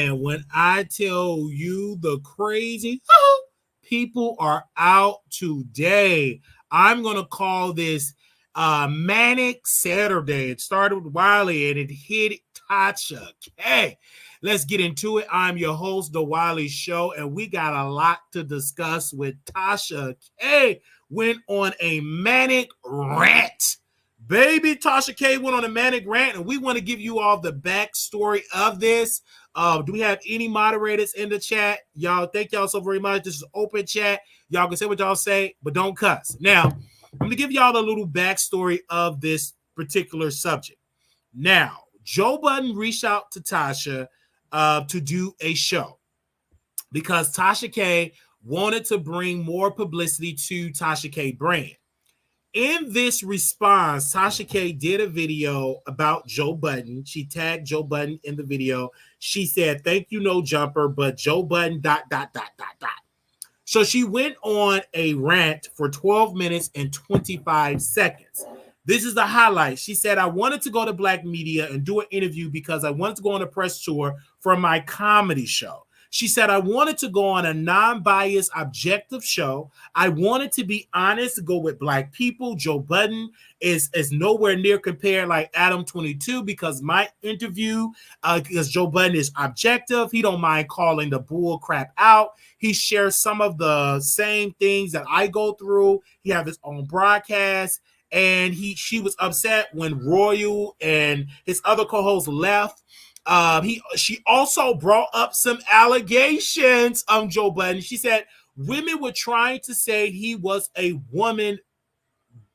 Man, when I tell you the crazy people are out today, I'm going to call this Manic Saturday. It started with Wiley and it hit Tasha. Okay, let's get into it. I'm your host, The Wiley Show, and we got a lot to discuss with Tasha. K went on a manic rant. Baby, Tasha K went on a manic rant, and we want to give you all the backstory of this. Do we have any moderators in the chat? Y'all, thank y'all so very much. This is open chat. Y'all can say what y'all say, but don't cuss. Now, I'm going to give y'all a little backstory of this particular subject. Now, Joe Budden reached out to Tasha to do a show because Tasha K wanted to bring more publicity to Tasha K brand. In this response, Tasha K did a video about Joe Budden. She tagged Joe Budden in the video. She said, "Thank you, no jumper, but Joe Budden, .. So she went on a rant for 12 minutes and 25 seconds. This is the highlight. She said, "I wanted to go to Black Media and do an interview because I wanted to go on a press tour for my comedy show. She said, I wanted to go on a non-biased, objective show. I wanted to be honest, go with Black people. Joe Budden is nowhere near compared like Adam 22 because my interview, because Joe Budden is objective. He don't mind calling the bull crap out. He shares some of the same things that I go through. He has his own broadcast. And she was upset when Royal and his other co-hosts left. She also brought up some allegations on Joe Budden. She said women were trying to say he was a woman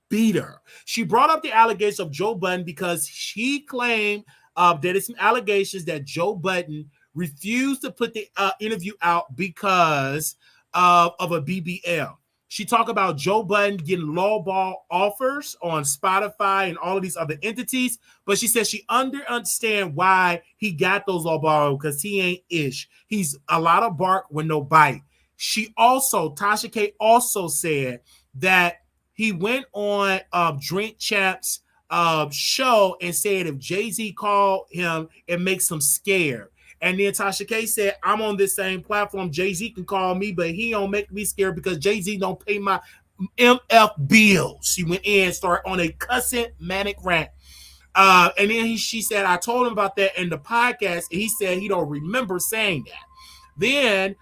beater. She brought up the allegations of Joe Budden because she claimed there is some allegations that Joe Budden refused to put the interview out because of a BBL. She talked about Joe Budden getting lowball offers on Spotify and all of these other entities, but she said she understand why he got those lowball because he ain't ish. He's a lot of bark with no bite. Tasha K also said that he went on Drink Champs show and said if Jay-Z called him, it makes him scared. And then Tasha K said, I'm on this same platform. Jay-Z can call me, but he don't make me scared because Jay-Z don't pay my MF bills. She went in and started on a cussing manic rant. And then she said, I told him about that in the podcast, and he said he don't remember saying that. Then,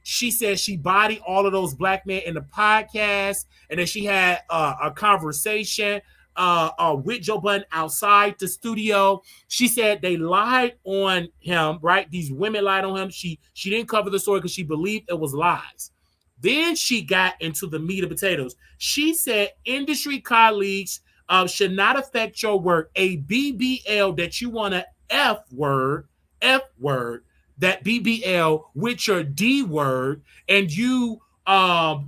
she said she bodied all of those Black men in the podcast, and then she had a conversation with Joe Budden outside the studio. She said they lied on him, right? These women lied on him. She didn't cover the story because she believed it was lies. Then she got into the meat and potatoes. She said industry colleagues should not affect your work. A BBL that you want to F word, that BBL with your D word, and you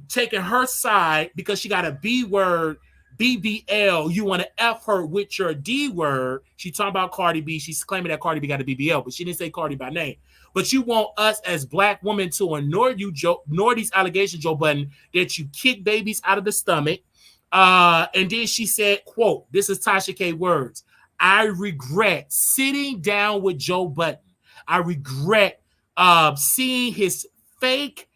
taking her side because she got a B word, BBL, you want to F her with your D word. She talking about Cardi B. She's claiming that Cardi B got a BBL, but she didn't say Cardi by name. But you want us as Black women to ignore these allegations, Joe Budden, that you kick babies out of the stomach. And then she said, quote, this is Tasha K words, I regret sitting down with Joe Budden. I regret seeing his fake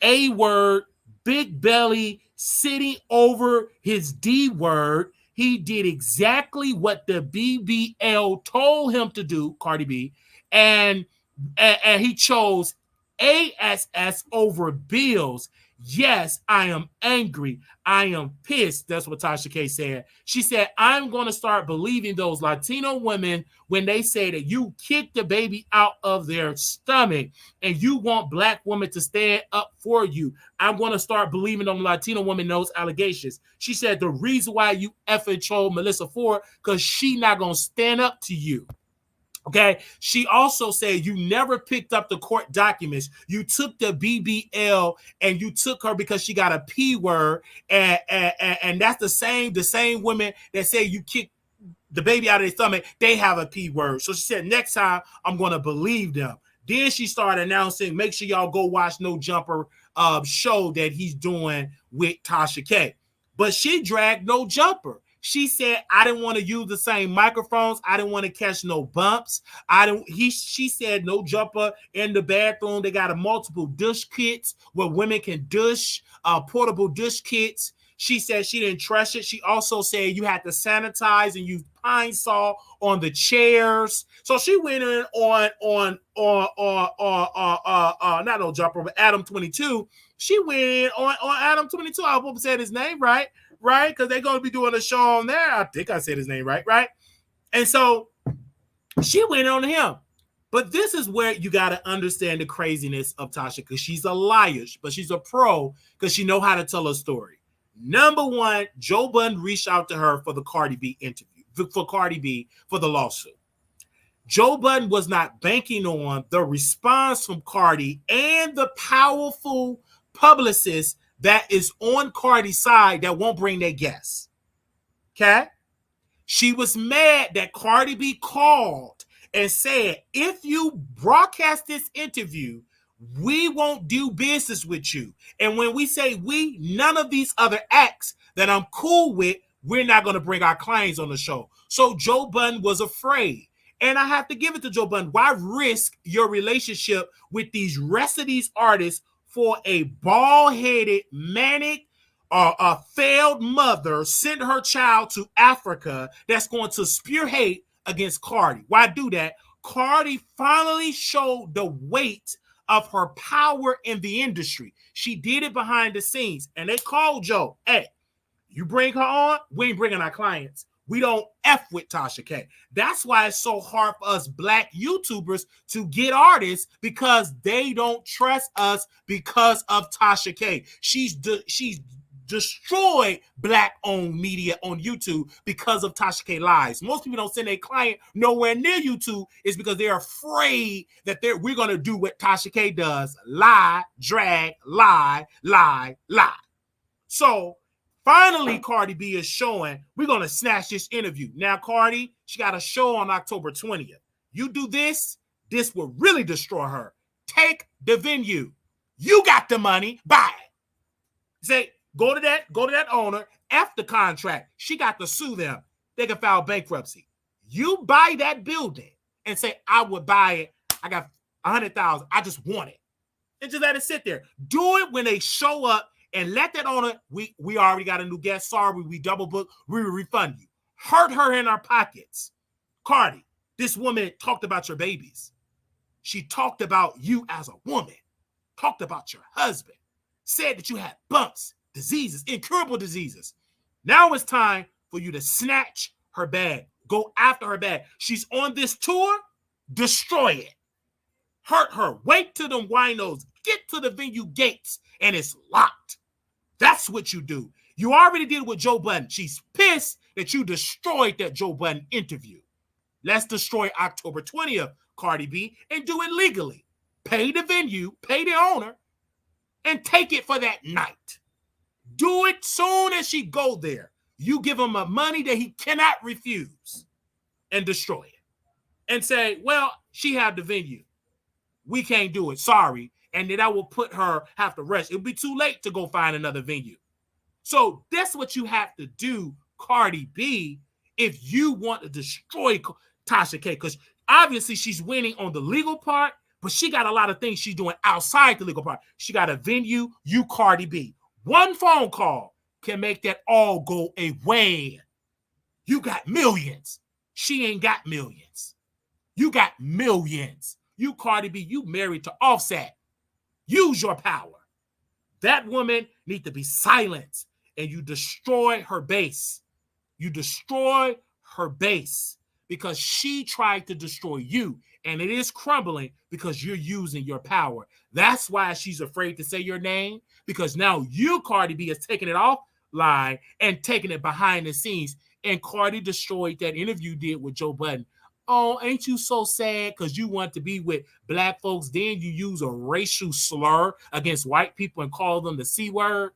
A-word, big belly, sitting over his D word. He did exactly what the BBL told him to do, Cardi B, and he chose ASS over bills. Yes, I am angry. I am pissed. That's what Tasha K said. She said, I'm going to start believing those Latino women when they say that you kicked the baby out of their stomach and you want Black women to stand up for you. I'm going to start believing on Latino women those allegations. She said, the reason why you effing trolled Melissa Ford, because she not going to stand up to you. Okay. She also said you never picked up the court documents. You took the BBL and you took her because she got a P word. And that's the same women that say you kicked the baby out of their stomach. They have a P word. So she said, next time I'm going to believe them. Then she started announcing, make sure y'all go watch No Jumper show that he's doing with Tasha K. But she dragged No Jumper. She said, I didn't want to use the same microphones. I didn't want to catch no bumps. She said no jumper in the bathroom. They got a multiple dish kits where women can dish, portable dish kits. She said she didn't trust it. She also said you had to sanitize and use Pine Sol on the chairs. So she went in on not no jumper, but Adam 22. She went in on Adam 22. I hope I said his name right? Because they're going to be doing a show on there. I think I said his name right? And so she went on him. But this is where you got to understand the craziness of Tasha, because she's a liar, but she's a pro because she know how to tell a story. Number one, Joe Budden reached out to her for the Cardi B interview, for Cardi B for the lawsuit. Joe Budden was not banking on the response from Cardi and the powerful publicist that is on Cardi's side that won't bring their guests. Okay? She was mad that Cardi B called and said, if you broadcast this interview, we won't do business with you. And when we say we, none of these other acts that I'm cool with, we're not going to bring our clients on the show. So Joe Budden was afraid. And I have to give it to Joe Budden. Why risk your relationship with these rest of these artists for a bald-headed, manic, a failed mother sent her child to Africa that's going to spew hate against Cardi? Why do that? Cardi finally showed the weight of her power in the industry. She did it behind the scenes. And they called Joe, hey, you bring her on, we ain't bringing our clients. We don't F with Tasha K. That's why it's so hard for us black YouTubers to get artists, because they don't trust us because of Tasha K. She's destroyed black-owned media on YouTube because of Tasha K lies. Most people don't send a client nowhere near YouTube is because they're afraid that we're going to do what Tasha K does. Lie, drag, lie, lie, lie. So finally, Cardi B is showing we're going to snatch this interview. Now, Cardi, she got a show on October 20th. You do this will really destroy her. Take the venue. You got the money. Buy it. Say, go to that owner, F the contract. She got to sue them. They can file bankruptcy. You buy that building and say, I would buy it. I got $100,000. I just want it. And just let it sit there. Do it when they show up. And let that owner, we already got a new guest. Sorry, we double booked. We will refund you. Hurt her in our pockets. Cardi, this woman talked about your babies. She talked about you as a woman. Talked about your husband. Said that you had bumps, diseases, incurable diseases. Now it's time for you to snatch her bag. Go after her bag. She's on this tour. Destroy it. Hurt her. Wait till them winos get to the venue gates and it's locked. That's what you do. You already did it with Joe Budden. She's pissed that you destroyed that Joe Budden interview. Let's destroy October 20th, Cardi B, and do it legally. Pay the venue, pay the owner, and take it for that night. Do it soon as she go there. You give him a money that he cannot refuse and destroy it. And say, well, she had the venue. We can't do it. Sorry. And then I will have to rest. It'll be too late to go find another venue. So that's what you have to do, Cardi B, if you want to destroy Tasha K. Because obviously she's winning on the legal part, but she got a lot of things she's doing outside the legal part. She got a venue, you Cardi B. One phone call can make that all go away. You got millions. She ain't got millions. You got millions. You Cardi B, you married to Offset. Use your power. That woman needs to be silenced, and you destroy her base. You destroy her base because she tried to destroy you, and it is crumbling because you're using your power. That's why she's afraid to say your name, because now you, Cardi B, is taking it offline and taking it behind the scenes, and Cardi destroyed that interview you did with Joe Budden. Oh, ain't you so sad because you want to be with black folks? Then you use a racial slur against white people and call them the C word.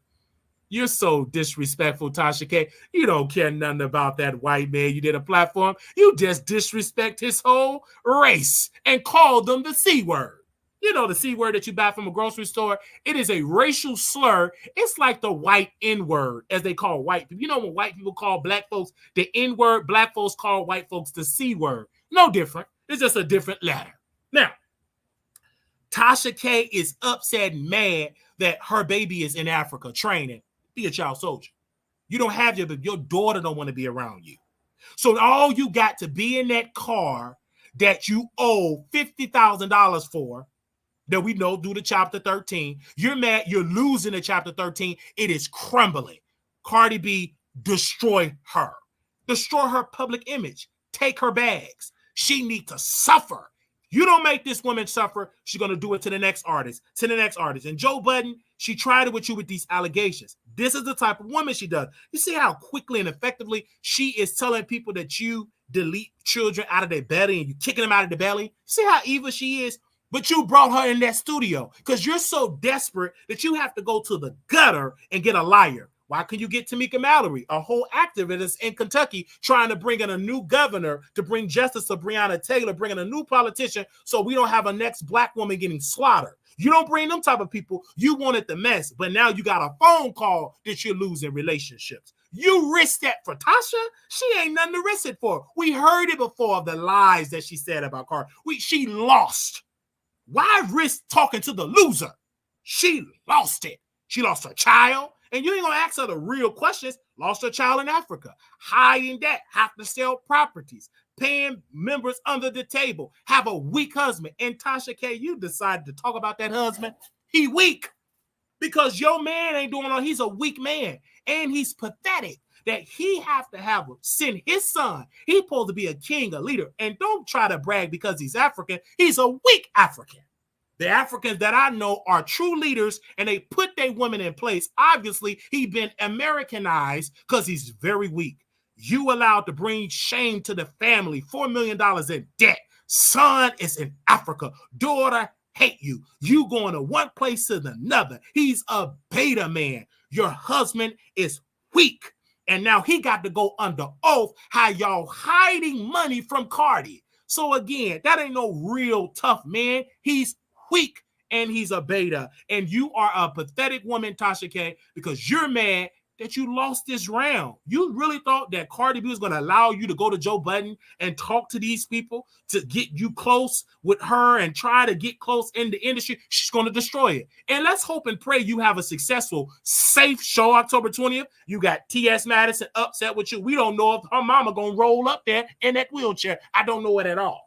You're so disrespectful, Tasha K. You don't care nothing about that white man you did a platform. You just disrespect his whole race and call them the C word. You know, the C word that you buy from a grocery store. It is a racial slur. It's like the white N word, as they call white people. You know, when white people call black folks the N word, black folks call white folks the C word. No different. It's just a different letter. Now, Tasha K is upset and mad that her baby is in Africa training. Be a child soldier. You don't have your daughter don't want to be around you. So all you got to be in that car that you owe $50,000 for, that we know due to chapter 13. You're mad, you're losing in chapter 13. It is crumbling. Cardi B, destroy her. Destroy her public image. Take her bags. She needs to suffer. You don't make this woman suffer, she's going to do it to the next artist, And Joe Budden, she tried it with you with these allegations. This is the type of woman she does. You see how quickly and effectively she is telling people that you delete children out of their belly and you kicking them out of the belly? See how evil she is? But you brought her in that studio because you're so desperate that you have to go to the gutter and get a liar. Why couldn't you get Tamika Mallory, a whole activist in Kentucky, trying to bring in a new governor to bring justice to Breonna Taylor, bringing a new politician so we don't have a next black woman getting slaughtered? You don't bring them type of people. You wanted the mess, but now you got a phone call that you're losing relationships. You risked that for Tasha? She ain't nothing to risk it for. We heard it before, the lies that she said about Cardi. She lost. Why risk talking to the loser? She lost it. She lost her child. And you ain't going to ask her the real questions. Lost her child in Africa. Hiding that. Have to sell properties. Paying members under the table. Have a weak husband. And Tasha K, you decided to talk about that husband. He weak. Because your man ain't doing all. He's a weak man. And he's pathetic. That he have to send his son. He's supposed to be a king, a leader. And don't try to brag because he's African. He's a weak African. The Africans that I know are true leaders, and they put their women in place. Obviously, he's been Americanized because he's very weak. You allowed to bring shame to the family. $4 million in debt. Son is in Africa. Daughter hate you. You going to one place to another. He's a beta man. Your husband is weak. And now he got to go under oath how y'all hiding money from Cardi. So again, that ain't no real tough man. He's weak and he's a beta. And you are a pathetic woman, Tasha K, because you're mad that you lost this round. You really thought that Cardi B was going to allow you to go to Joe Budden and talk to these people to get you close with her and try to get close in the industry? She's going to destroy it. And let's hope and pray you have a successful, safe show October 20th. You got T.S. Madison upset with you. We don't know if her mama going to roll up there in that wheelchair. I don't know it at all.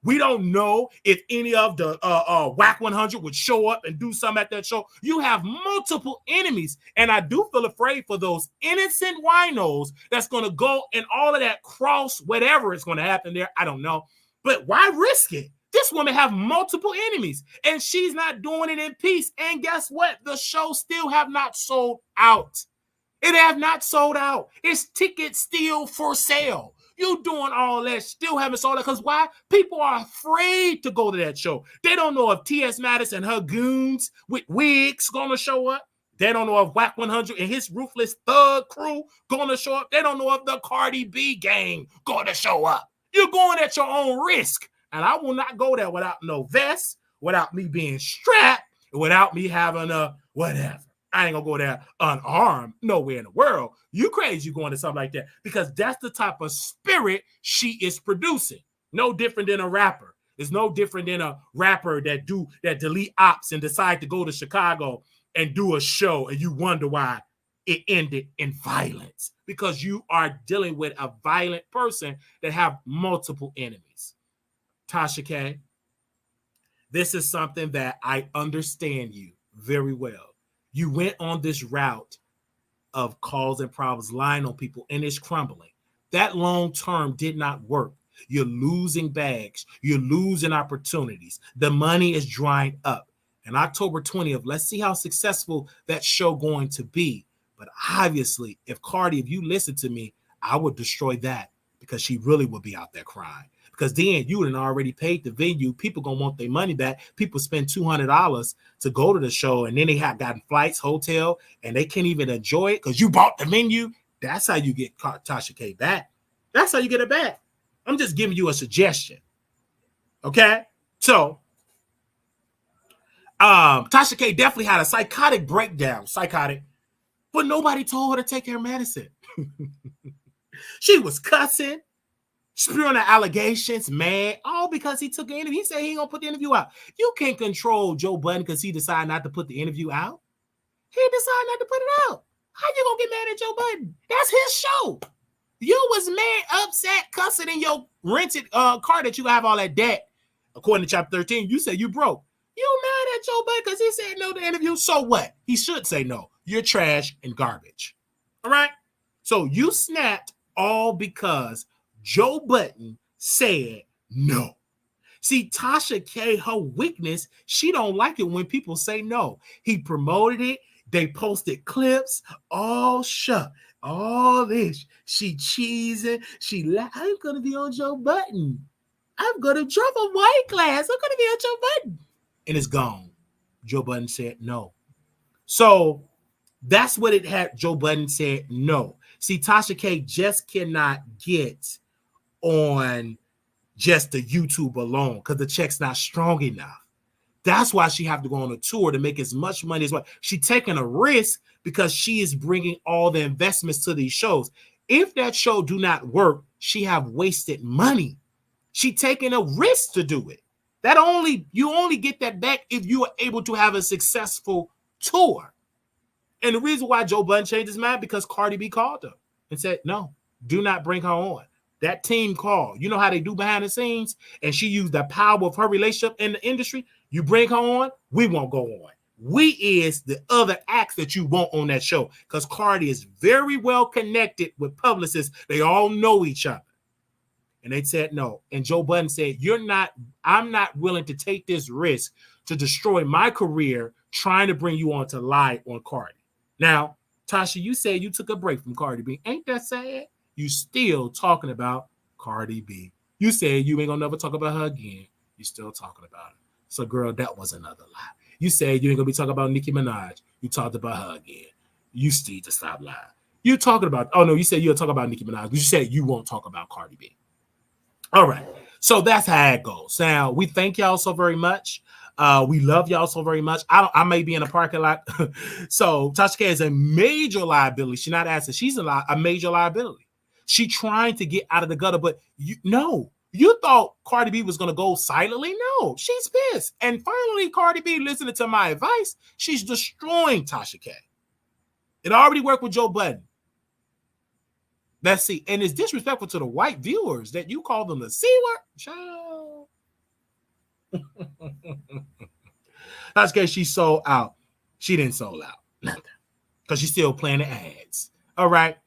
We don't know if any of the WAC 100 would show up and do something at that show. You have multiple enemies. And I do feel afraid for those innocent winos that's going to go and all of that cross, whatever is going to happen there. I don't know. But why risk it? This woman have multiple enemies and she's not doing it in peace. And guess what? The show still have not sold out. It have not sold out. It's tickets still for sale. You doing all that, still haven't sold it. Because why? People are afraid to go to that show. They don't know if T.S. Madison and her goons with wigs going to show up. They don't know if WAC 100 and his ruthless thug crew going to show up. They don't know if the Cardi B gang going to show up. You're going at your own risk. And I will not go there without no vest, without me being strapped, without me having a whatever. I ain't gonna go there unarmed nowhere in the world. You crazy going to something like that because that's the type of spirit she is producing. No different than a rapper. It's no different than a rapper that delete ops and decide to go to Chicago and do a show and you wonder why it ended in violence because you are dealing with a violent person that have multiple enemies. Tasha K, this is something that I understand you very well. You went on this route of causing problems, lying on people, and it's crumbling. That long term did not work. You're losing bags. You're losing opportunities. The money is drying up. And October 20th, let's see how successful that show going to be. But obviously, if you listen to me, I would destroy that because she really would be out there crying. Because then you would have already paid the venue. People going to want their money back. People spend $200 to go to the show, and then they have gotten flights, hotel, and they can't even enjoy it because you bought the venue. That's how you get Tasha K back. That's how you get it back. I'm just giving you a suggestion. Okay? So, Tasha K definitely had a psychotic breakdown, but nobody told her to take her medicine. She was cussing, spewing the allegations, mad, all because he took an interview. He said he ain't gonna put the interview out. You can't control Joe Budden because he decided not to put the interview out. He decided not to put it out. How you gonna get mad at Joe Budden? That's his show. You was mad, upset, cussing in your rented car that you have all that debt. According to chapter 13, you said you broke. You mad at Joe Budden because he said no to the interview? So what? He should say no. You're trash and garbage. All right? So you snapped all because Joe Budden said no. See, Tasha K, her weakness, she don't like it when people say no. He promoted it. They posted clips. Oh, shut. All this. She cheesing. She like, I'm going to be on Joe Budden. I'm going to drop a white class. I'm going to be on Joe Budden. And it's gone. Joe Budden said no. So that's what it had. Joe Budden said no. See, Tasha K just cannot get on just the YouTube alone because the check's not strong enough. That's why she have to go on a tour to make as much money as well. She's taking a risk because she is bringing all the investments to these shows. If that show do not work, she have wasted money. She taking a risk to do it. You only get that back if you are able to have a successful tour. And the reason why Joe Budden changed his mind because Cardi B called her and said, no, do not bring her on. That team called. You know how they do behind the scenes? And she used the power of her relationship in the industry. You bring her on, we won't go on. We is the other acts that you want on that show because Cardi is very well connected with publicists. They all know each other. And they said no. And Joe Budden said, I'm not willing to take this risk to destroy my career trying to bring you on to lie on Cardi. Now, Tasha, you said you took a break from Cardi B. Ain't that sad? You still talking about Cardi B. You said you ain't gonna never talk about her again. You still talking about her. So, girl, that was another lie. You said you ain't gonna be talking about Nicki Minaj. You talked about her again. You still need to stop lying. You talking about, oh no, you said you'll talk about Nicki Minaj. You said you won't talk about Cardi B. All right. So that's how it goes. Now, we thank y'all so very much. We love y'all so very much. I may be in a parking lot. So Tasha K is a major liability. She's not asking. She's a major liability. She trying to get out of the gutter, but you thought Cardi B was going to go silently? No, she's pissed. And finally, Cardi B, listening to my advice, she's destroying Tasha K. It already worked with Joe Budden. Let's see. And it's disrespectful to the white viewers that you call them the C word. Child. Tasha K, she sold out. She didn't sold out. Nothing. Because she's still playing the ads. All right.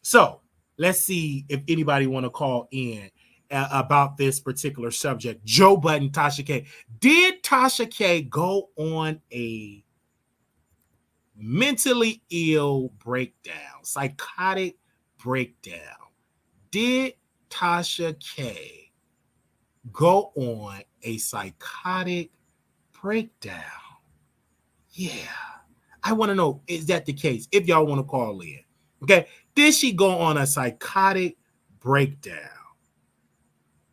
So let's see if anybody want to call in about this particular subject. Joe Budden, Tasha K. Did Tasha K go on a mentally ill breakdown, psychotic breakdown? Did Tasha K go on a psychotic breakdown? Yeah. I want to know, is that the case? If y'all want to call in. Okay. Did she go on a psychotic breakdown?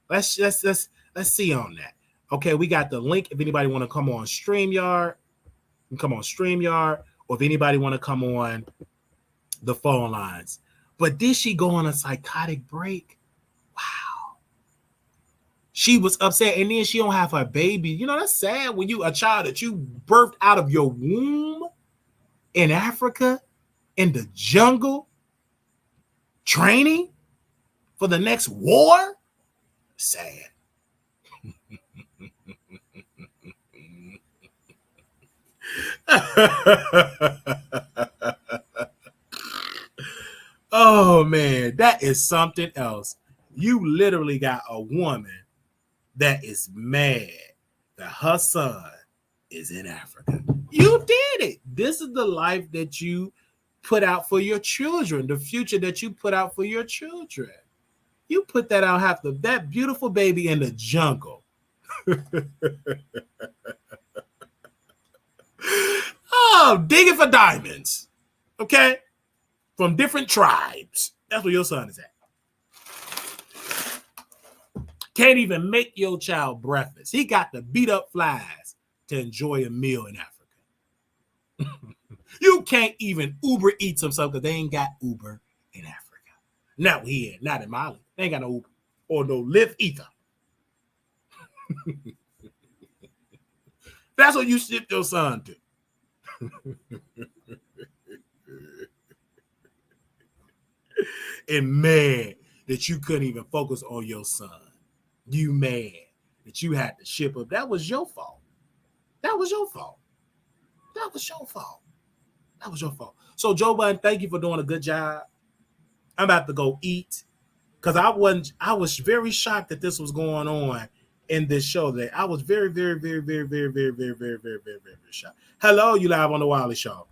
Let's see on that. Okay, we got the link. If anybody want to come on StreamYard, you can come on StreamYard, or if anybody want to come on the phone lines. But did she go on a psychotic break? Wow. She was upset, and then she don't have her baby. You know, that's sad when you a child that you birthed out of your womb in Africa, in the jungle, training for the next war. Sad. Oh man, that is something else. You literally got a woman that is mad that her son is in Africa. You did it. This is the life that you put out for your children, the future that you put out for your children. You put that out, half of that beautiful baby in the jungle. Oh, digging for diamonds. Okay? From different tribes. That's where your son is at. Can't even make your child breakfast. He got to beat up flies to enjoy a meal in Africa. You can't even Uber Eats them stuff because they ain't got Uber in Africa. Not here, not in Mali. They ain't got no Uber or no Lyft either. That's what you ship your son to. And mad that you couldn't even focus on your son. You mad that you had to ship up. That was your fault. That was your fault. That was your fault. That was your fault. So Joe Budden, thank you for doing a good job. I'm about to go eat because I was very shocked that this was going on in this show today. I was very, very, very, very, very, very, very, very, very, very, very shocked. Hello, you live on the Wiley Show.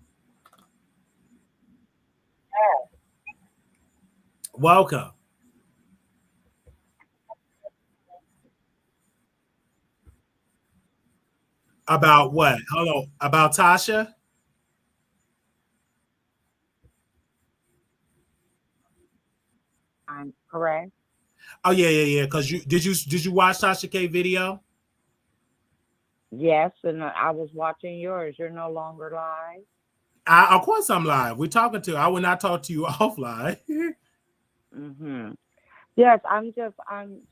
Welcome. About what? Hello, about Tasha? I'm correct. Oh yeah. Because you watch Tasha K video? Yes, and I was watching yours. You're no longer live. Of course I'm live. We're talking to. I will not talk to you offline. Hmm. Yes, I'm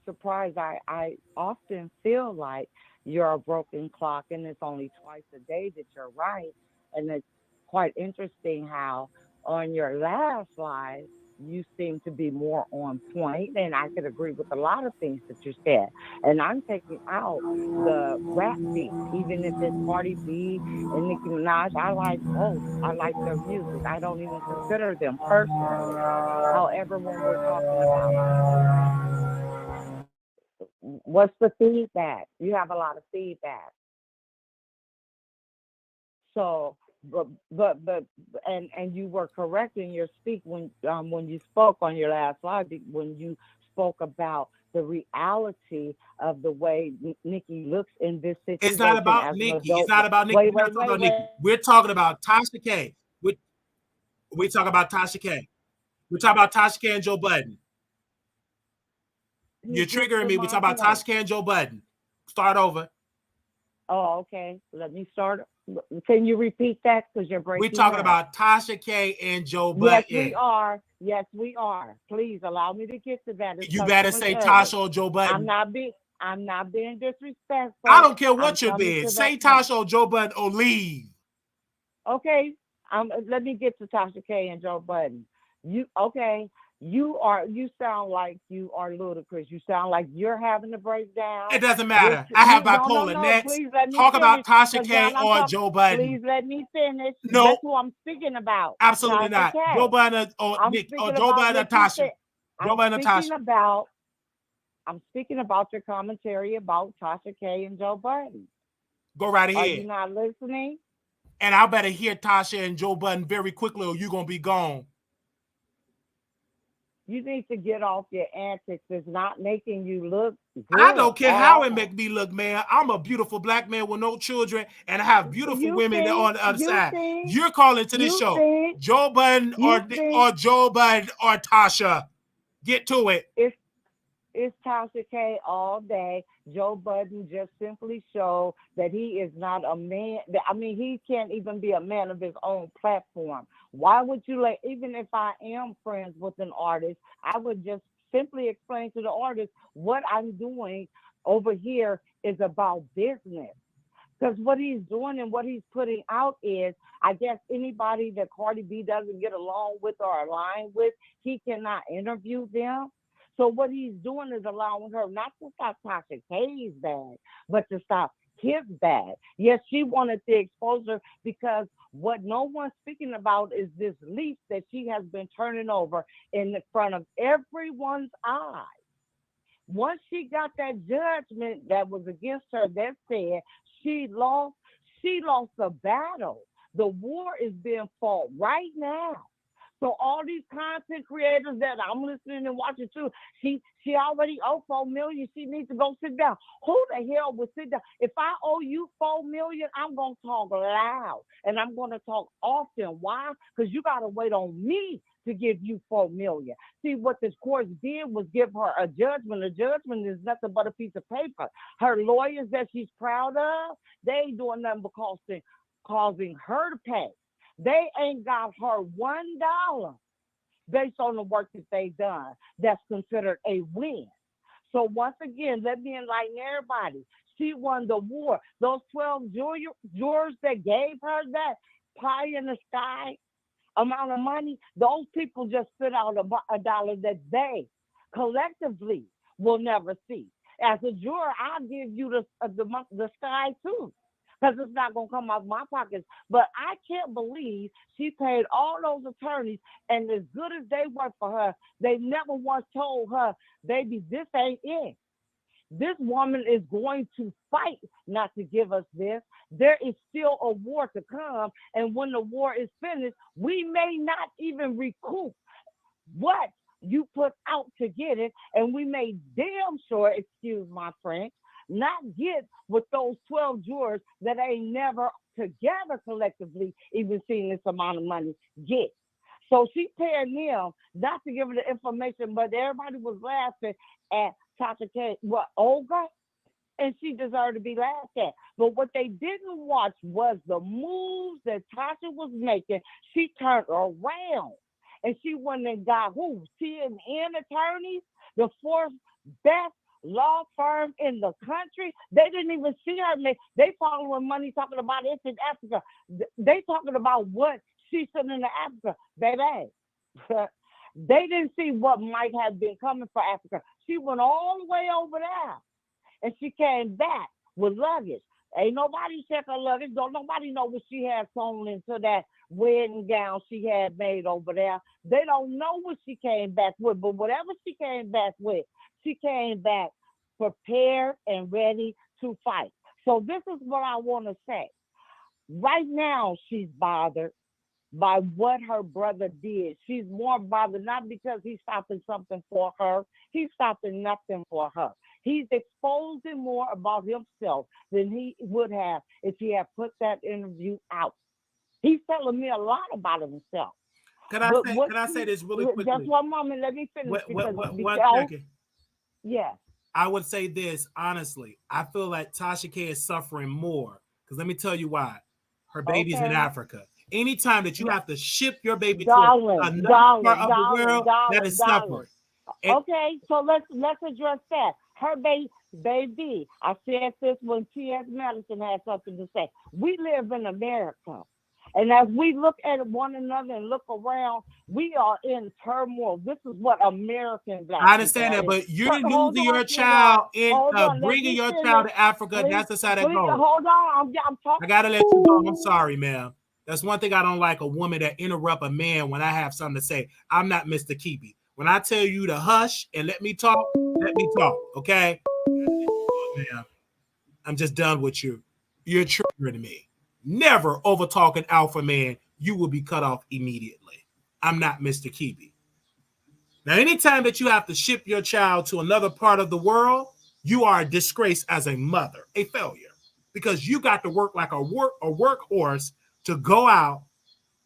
surprised. I often feel like you're a broken clock and it's only twice a day that you're right. And it's quite interesting how on your last live you seem to be more on point, and I could agree with a lot of things that you said. And I'm taking out the rap beat, even if it's Cardi B and Nicki Minaj. I like both. I like their music. I don't even consider them personally. However, when we're talking about what's the feedback? You have a lot of feedback. So, but, and you were correct in your speak when you spoke on your last slide when you spoke about the reality of the way Nikki looks in this It's not situation about as an Nikki. It's adult. not about Nikki. Wait, We're not wait, talking wait, about Nikki. wait. We're talking about Tasha K. We talk about Tasha K. We're talking about Tasha K and Joe Budden. You You're get triggering to me. We my talk about point. Tasha K and Joe Budden. Start over. Oh, okay. Let me start. Can you repeat that because you're We're breaking talking up? about Tasha K and Joe Yes, we Budden. are. Yes, we are. Please allow me to get to that as You better customer say service. Tasha or Joe I'm Budden. not being I'm not being I disrespectful. don't care I'm what you're coming being. to that Say point. Tasha or Joe Budden or leave. Okay. Let me get to Tasha K and Joe Budden. You okay? You sound like you are ludicrous. You sound like you're having a breakdown. It doesn't You're matter. I have you no no bipolar. no. Next, Please let me talk about finish. Tasha Because now K I'm or talking. Joe Budden. Please let me finish. No, That's who I'm speaking about. absolutely Tasha not. Joe K. Budden or I'm Nick or speaking Joe about Budden or what you Tasha. said. Joe I'm Budden or speaking Tasha. about I'm speaking about your commentary about Tasha K and Joe Budden. Go right Are you ahead. not listening? And I better hear Tasha and Joe Budden very quickly or you're going to be gone. You need to get off your antics. It's not making you look I good don't care at how it all. make me look, man. I'm a beautiful black man with no children, and I have beautiful You women think, on the other you side. think, You're calling to this you show, think, Joe Budden you think or Joe Budden or Tasha. Get to it. it's it's Tasha K all day. Joe Budden just simply showed that he is not a man. I mean, he can't even be a man of his own platform. Why would you let, even if I am friends with an artist, I would just simply explain to the artist what I'm doing over here is about business. Because what he's doing and what he's putting out is, I guess anybody that Cardi B doesn't get along with or align with, he cannot interview them. So what he's doing is allowing her not to stop Tasha K's bag, but to stop his bag. Yes, she wanted the exposure because what no one's speaking about is this leaf that she has been turning over in front of everyone's eyes. Once she got that judgment that was against her that said she lost, she lost the battle. The war is being fought right now. So all these content creators that I'm listening and watching too, she already owed $4 million. She needs to go sit down. Who the hell would sit down? If I owe you $4 million, I'm gonna talk loud and I'm gonna talk often. Why? Because you gotta wait on me to give you $4 million. See, what this court did was give her a judgment. A judgment is nothing but a piece of paper. Her lawyers that she's proud of, they ain't doing nothing but causing her to pay. They ain't got her $1 based on the work that they done. That's considered a win. So once again, let me enlighten everybody. She won the war. Those 12 jurors that gave her that pie in the sky amount of money, those people just spit out a dollar that they collectively will never see. As a juror, I'll give you the sky too, because it's not going to come out of my pockets. But I can't believe she paid all those attorneys, and as good as they work for her, they never once told her, baby, this ain't it. This woman is going to fight not to give us this. There is still a war to come. And when the war is finished, we may not even recoup what you put out to get it. And we may damn sure, excuse my French, not get what those 12 jurors that ain't never together collectively even seen this amount of money get. So she paying them not to give her the information, but everybody was laughing at Tasha K, Olga, and she deserved to be laughed at. But what they didn't watch was the moves that Tasha was making. She turned around and she went and got who? CNN attorneys, the fourth best law firm in the country. They didn't even see her. They following money talking about it in Africa. They talking about what she's sending to Africa, baby. They didn't see what might have been coming for Africa. She went all the way over there, and she came back with luggage. Ain't nobody check her luggage. Don't nobody know what she had sewn into that wedding gown she had made over there. They don't know what she came back with, but whatever she came back with, she came back prepared and ready to fight. So this is what I want to say. Right now, she's bothered by what her brother did. She's more bothered, not because he's stopping something for her. He's stopping nothing for her. He's exposing more about himself than he would have if he had put that interview out. He's telling me a lot about himself. Can I say this really quickly? Just one moment. Let me finish. One second. Yes. I would say this, honestly. I feel like Tasha K is suffering more. Because let me tell you why. Her baby's in Africa. Anytime that you have to ship your baby to another part of the world, that is suffering. Okay, so let's address that. Her baby, I said this when T.S. Madison had something to say. We live in America. And as we look at one another and look around, we are in turmoil. This is what American black I understand that, but you're losing your child in bringing your child to Africa. Please, that's just how that goes. Hold on, I'm talking. I gotta let you go. I'm sorry, ma'am. That's one thing I don't like, a woman that interrupt a man when I have something to say. I'm not Mr. Keepy. When I tell you to hush and let me talk, okay? Ma'am, I'm just done with you. You're triggering me. Never over talk an alpha man. You will be cut off immediately. I'm not Mr. Keepy. Now, anytime that you have to ship your child to another part of the world, you are a disgrace as a mother, a failure, because you got to work like a workhorse to go out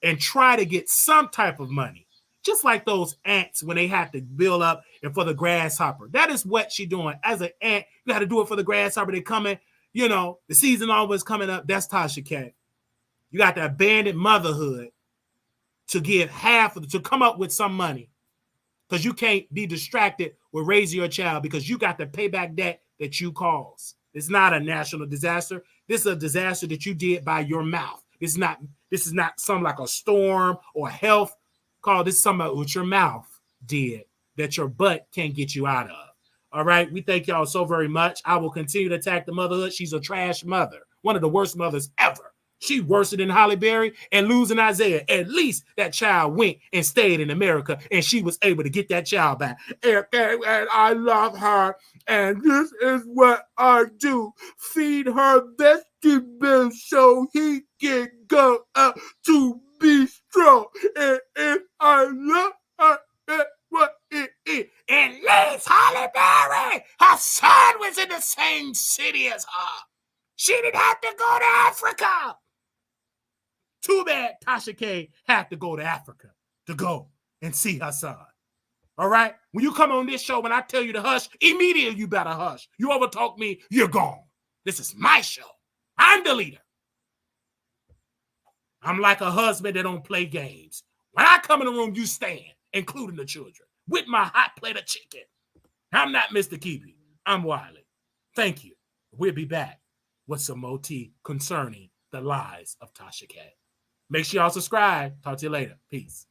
and try to get some type of money. Just like those ants when they have to build up and for the grasshopper. That is what she's doing. As an ant, you got to do it for the grasshopper. They coming, the season always coming up. That's Tasha K. You got to abandon motherhood to give to come up with some money. Because you can't be distracted with raising your child because you got to pay back debt that you caused. It's not a national disaster. This is a disaster that you did by your mouth. This is not something like a storm or health call. This is something what your mouth did that your butt can't get you out of. All right. We thank y'all so very much. I will continue to attack the motherhood. She's a trash mother. One of the worst mothers ever. She worse than Holly Berry and losing Isaiah. At least that child went and stayed in America and she was able to get that child back. And I love her. And this is what I do. Feed her vegetables so he can go out to be true. And I love what it is. And Liz Holly Berry, her son was in the same city as her. She didn't have to go to Africa. Too bad Tasha K had to go to Africa to go and see her son. All right? When you come on this show, when I tell you to hush, immediately you better hush. You overtalk me, you're gone. This is my show. I'm the leader. I'm like a husband that don't play games. When I come in the room, you stand, including the children, with my hot plate of chicken. I'm not Mr. Keepy. I'm Wiley. Thank you. We'll be back with some more tea concerning the lies of Tasha K. Make sure y'all subscribe. Talk to you later. Peace.